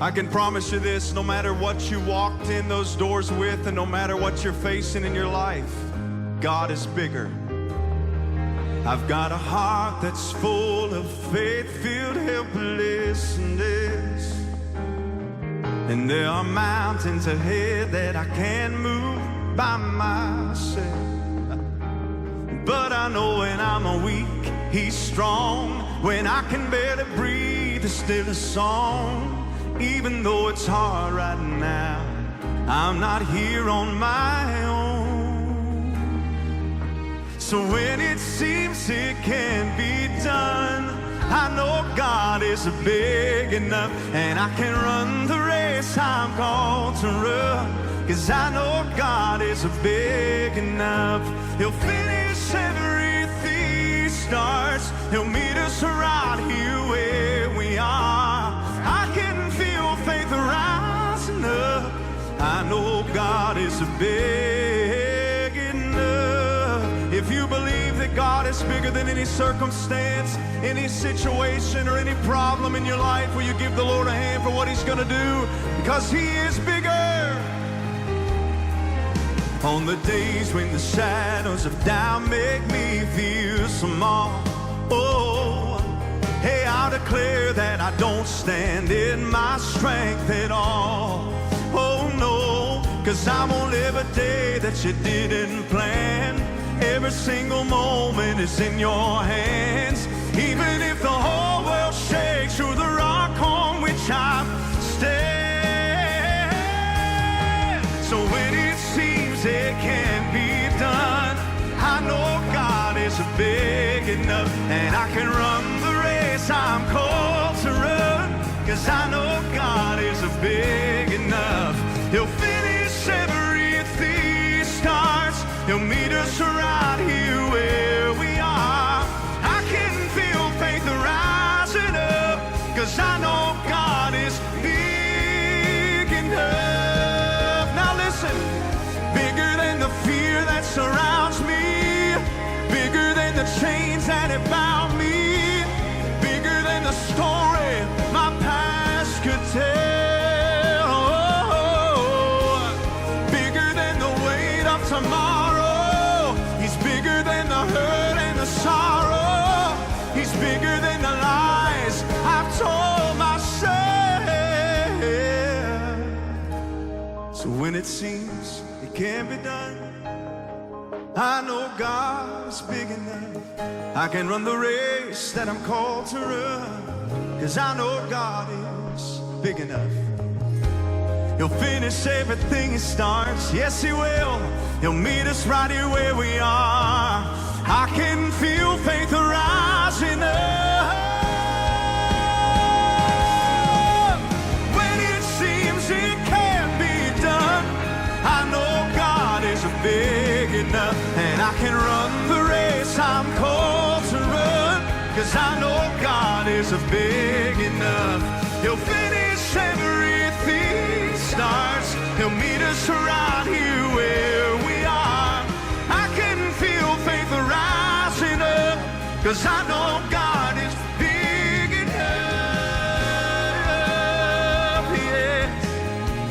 I can promise you this, no matter what you walked in those doors with and no matter what you're facing in your life, God is bigger. I've got a heart that's full of faith-filled helplessness. And there are mountains ahead that I can't move by myself. But I know when I'm weak, He's strong. When I can barely breathe, it's still a song. Even though it's hard right now, I'm not here on my own. So when it seems it can't be done, I know God is big enough, and I can run the race I'm called to run. 'Cause I know God is big enough. He'll finish everything He starts. He'll meet us right here where we are. I can feel faith rising up. I know God is big enough. If you believe that God is bigger than any circumstance, any situation, or any problem in your life, will you give the Lord a hand for what He's gonna do? Because He is bigger. On the days when the shadows of doubt make me feel small, oh, hey, I'll declare that I don't stand in my strength at all. Oh no, 'cause I won't live a day that you didn't plan. Every single moment is in your hands. Even if the whole world shakes, you're the rock on which I stand. So when it seems it can't be done, I know God is big enough, and I can run the race I'm called to run. 'Cause I know God is big enough. He'll finish everything He starts. He'll meet us right here where we are. I can feel faith rising up, 'cause I know God is big enough. Now listen, bigger than the fear that surrounds me, bigger than the chains that have bound me, bigger than the story my past could tell, bigger than the weight of tomorrow. He's bigger than the hurt and the sorrow. He's bigger than the lies I've told myself. So when it seems it can't be done, I know God is big enough. I can run the race that I'm called to run, 'cause I know God is big enough. He'll finish everything He starts. Yes, He will. He'll meet us right here where we are. I can feel faith rising up. When it seems it can't be done, I know God is big enough, and I can run the race I'm called to run. 'Cause I know God is big enough. He'll finish everything He starts. He'll meet us right here where we are. I can feel faith rising up, 'cause I know God is big enough. Yes,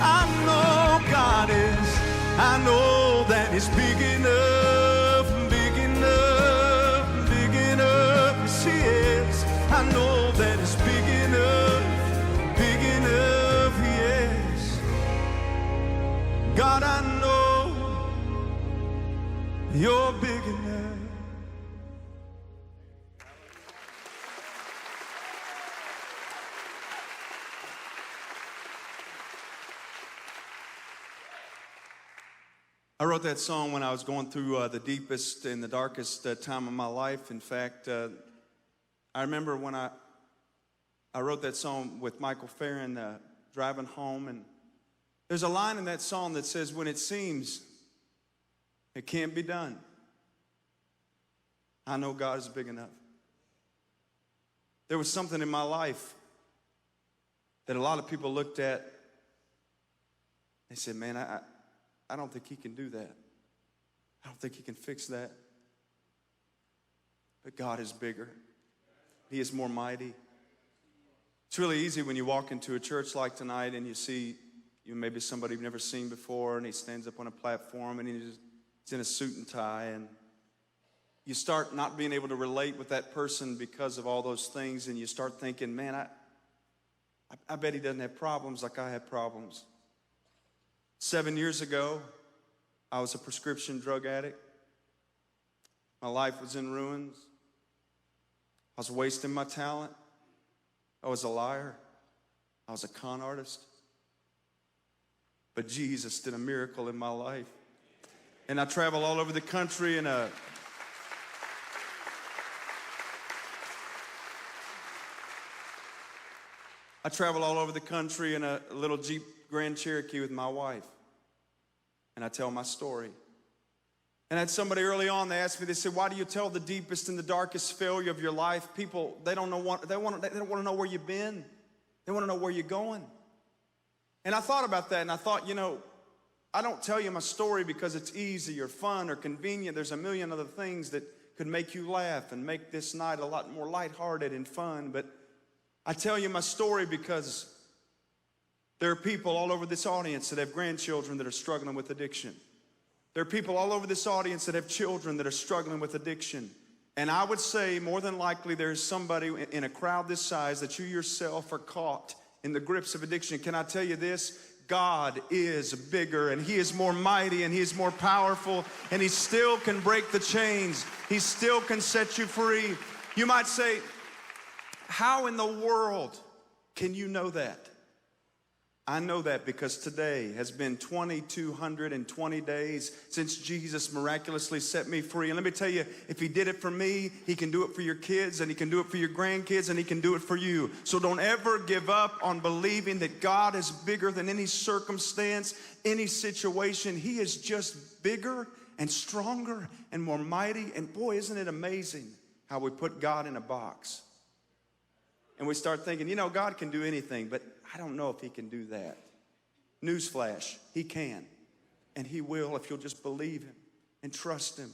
I know God is. I know that He's big enough, big enough, big enough. Yes, He is. I know that He's big enough, big enough. Yes, God, I know You're big enough. I wrote that song when I was going through the deepest and the darkest time of my life. In fact, I remember when I wrote that song with Michael Farron driving home, and there's a line in that song that says, when it seems it can't be done, I know God is big enough. There was something in my life that a lot of people looked at. They said, man, I don't think he can do that. I don't think he can fix that. But God is bigger. He is more mighty. It's really easy when you walk into a church like tonight and you see maybe somebody you've never seen before, and he stands up on a platform and he's in a suit and tie, and you start not being able to relate with that person because of all those things, and you start thinking, man, I bet he doesn't have problems like I have problems. 7 years ago, I was a prescription drug addict. My life was in ruins. I was wasting my talent. I was a liar. I was a con artist. But Jesus did a miracle in my life. And I travel all over the country in a little Jeep Grand Cherokee with my wife. And I tell my story. And I had somebody early on, they asked me, they said, why do you tell the deepest and the darkest failure of your life? People, they don't want to know where you've been. They want to know where you're going. And I thought about that, and I thought, I don't tell you my story because it's easy or fun or convenient. There's a million other things that could make you laugh and make this night a lot more lighthearted and fun. But I tell you my story because there are people all over this audience that have grandchildren that are struggling with addiction. There are people all over this audience that have children that are struggling with addiction. And I would say more than likely there's somebody in a crowd this size that you yourself are caught in the grips of addiction. Can I tell you this? God is bigger, and He is more mighty, and He is more powerful, and He still can break the chains. He still can set you free. You might say, how in the world can you know that? I know that because today has been 2,220 days since Jesus miraculously set me free. And let me tell you, if He did it for me, He can do it for your kids, and He can do it for your grandkids, and He can do it for you. So don't ever give up on believing that God is bigger than any circumstance, any situation. He is just bigger and stronger and more mighty. And boy, isn't it amazing how we put God in a box. And we start thinking, God can do anything, but I don't know if He can do that. Newsflash, He can. And He will if you'll just believe Him and trust Him